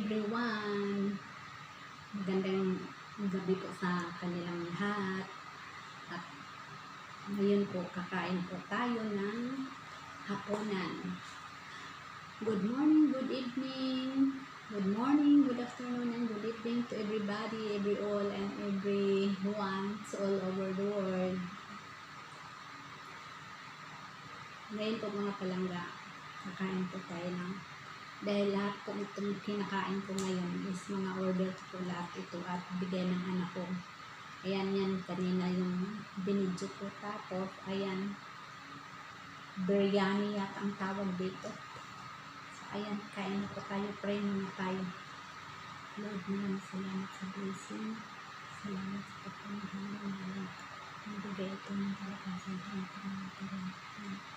everyone! Magandang gabi po sa kanilang lahat. At ngayon po, kakain po tayo ng hapunan. Good morning, good evening, good morning, good afternoon, and good evening to everybody, every all, and everyone all over the world. Ngayon po mga palangga, kakain po tayo ng dahil lahat po itong kinakain ko ngayon is mga order ko lahat ito at bigay ng anak ko. Ayan yan, kanina yung binidyo ko. Tapos, ayan, biryani yata ang tawag dito. So, ayan, kain na po tayo, pray muna tayo. Lord, maraming salamat sa blessing. Salamat sa pagpapahalaman. Nabigay ito ng kalakasan ng pagpapahalaman.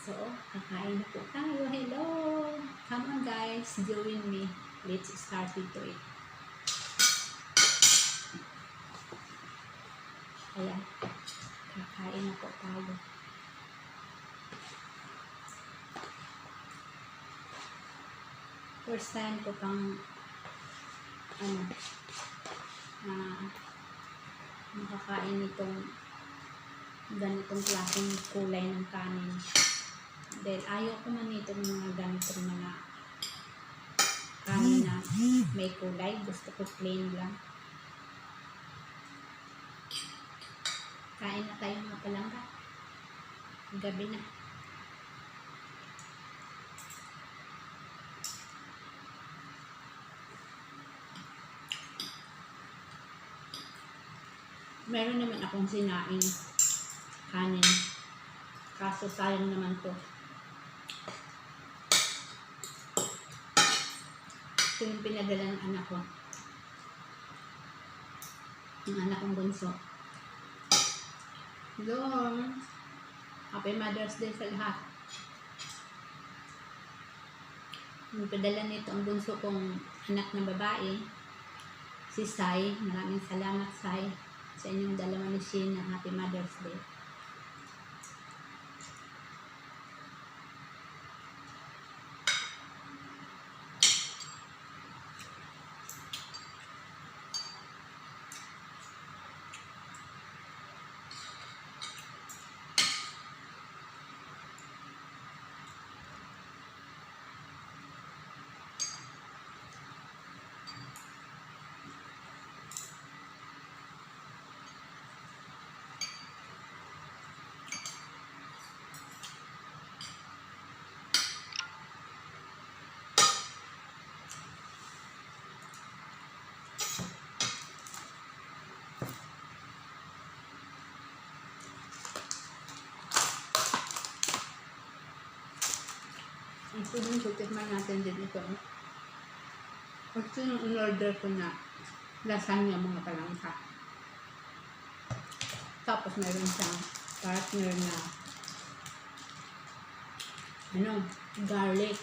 So, kakain na po tayo. Hello! Come on guys, join me. Let's start into it. Ayan. Kakain na po tayo. First time ko pang makakain itong ganitong klaseng kulay ng kanin. Dahil ayaw ko man itong mga ganitong mga kanin na may kulay. Gusto ko plain lang. Kain na tayo mga palangga. Gabi na. Meron naman akong sinaing kanin. Kaso sayang naman to. Ito yung pinadala ng anak ko. Yung anak kong bunso. Hello! Happy Mother's Day sa lahat. Yung padala nito ang bunso kong anak na babae. Si Sai. Maraming salamat, Sai, sa inyong dalawa ni Sheena. Happy Mother's Day. Ito din, sutikman natin din ito. Ito yung in-order ko na lasagna mga palangka. Tapos meron siyang partner na garlic.